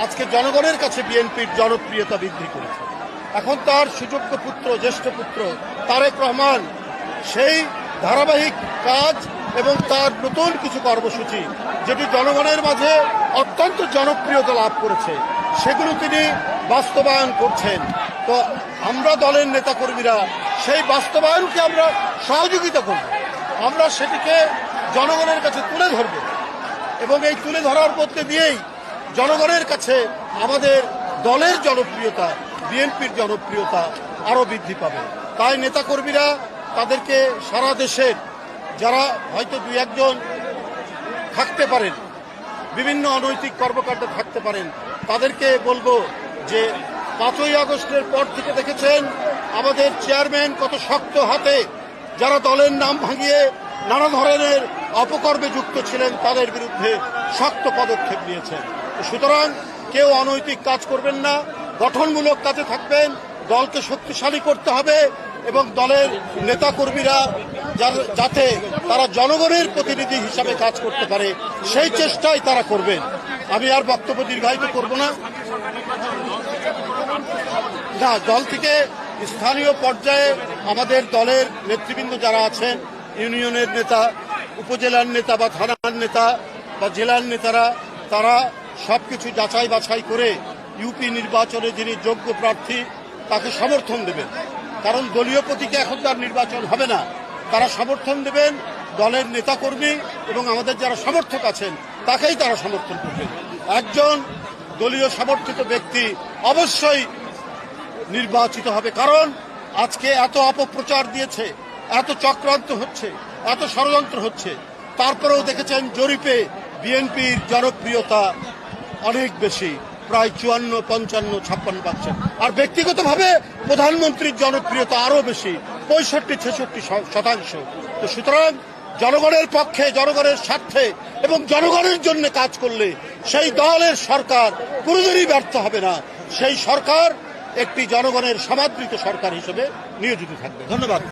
আজকে জনগণের কাছে বিএনপির জনপ্রিয়তা বৃদ্ধি করেছে। এখন তার সুযোগ্য পুত্র, জ্যেষ্ঠ পুত্র তারেক রহমান সেই ধারাবাহিক কাজ এবং তার নতুন কিছু কর্মসূচি যেটি জনগণের মাঝে অত্যন্ত জনপ্রিয়তা লাভ করেছে সেগুলো তিনি বাস্তবায়ন করছেন। তো আমরা দলের নেতাকর্মীরা সেই বাস্তবায়নকে আমরা সহযোগিতা করব, আমরা সেটিকে জনগণের কাছে তুলে ধরব এবং এই তুলে ধরার মধ্যে দিয়েই জনগণের কাছে আমাদের দলের জনপ্রিয়তা, বিএনপির জনপ্রিয়তা আরও বৃদ্ধি পাবে। তাই নেতাকর্মীরা তাদেরকে সারা দেশের যারা হয়তো দুই একজন থাকতে পারেন, বিভিন্ন অনৈতিক কর্মকাণ্ডে থাকতে পারেন, তাদেরকে বলবো যে 5ই আগস্টের পর থেকে দেখেছেন আমাদের চেয়ারম্যান কত শক্ত হাতে যারা দলের নাম ভাঙিয়ে নানা ধরনের অপকর্মে যুক্ত ছিলেন তাদের বিরুদ্ধে শক্ত পদক্ষেপ নিয়েছেন। সুতরাং কেউ অনৈতিক কাজ করবেন না, গঠনমূলক কাজে থাকবেন। দলকে শক্তিশালী করতে হবে এবং দলের নেতাকর্মীরা যাতে তারা জনগণের প্রতিনিধি হিসাবে কাজ করতে পারে সেই চেষ্টাই তারা করবেন। আমি আর বক্তব্য দীর্ঘায়িত করব না। দল থেকে স্থানীয় পর্যায়ে আমাদের দলের নেতৃবৃন্দ যারা আছেন, ইউনিয়নের নেতা, উপজেলার নেতা বা থানার নেতা বা জেলার নেতারা, তারা সবকিছু যাচাই বাছাই করে ইউপি নির্বাচনে যিনি যোগ্য প্রার্থী তাকে সমর্থন দেবেন। কারণ দলীয় প্রতীকে এখন তার নির্বাচন হবে না, তারা সমর্থন দেবেন দলের নেতাকর্মী এবং আমাদের যারা সমর্থক আছেন তাকেই তারা সমর্থন করবেন। একজন দলীয় সমর্থিত ব্যক্তি অবশ্যই নির্বাচিত হবে, কারণ আজকে এত অপপ্রচার দিয়েছে, এত চক্রান্ত হচ্ছে, এত ষড়যন্ত্র হচ্ছে, তারপরেও দেখেছেন জরিপে বিএনপির জনপ্রিয়তা অনেক বেশি, প্রায় 54, 55, 56%। আর ব্যক্তিগতভাবে প্রধানমন্ত্রীর জনপ্রিয়তা আরও বেশি, 65-66%। তো সুতরাং জনগণের পক্ষে, জনগণের স্বার্থে এবং জনগণের জন্য কাজ করলে সেই দলের সরকার কোনোদিনই ব্যর্থ হবে না। সেই সরকার একটি জনগণের সমাদৃত সরকার হিসেবে নিয়োজিত থাকবে। ধন্যবাদ।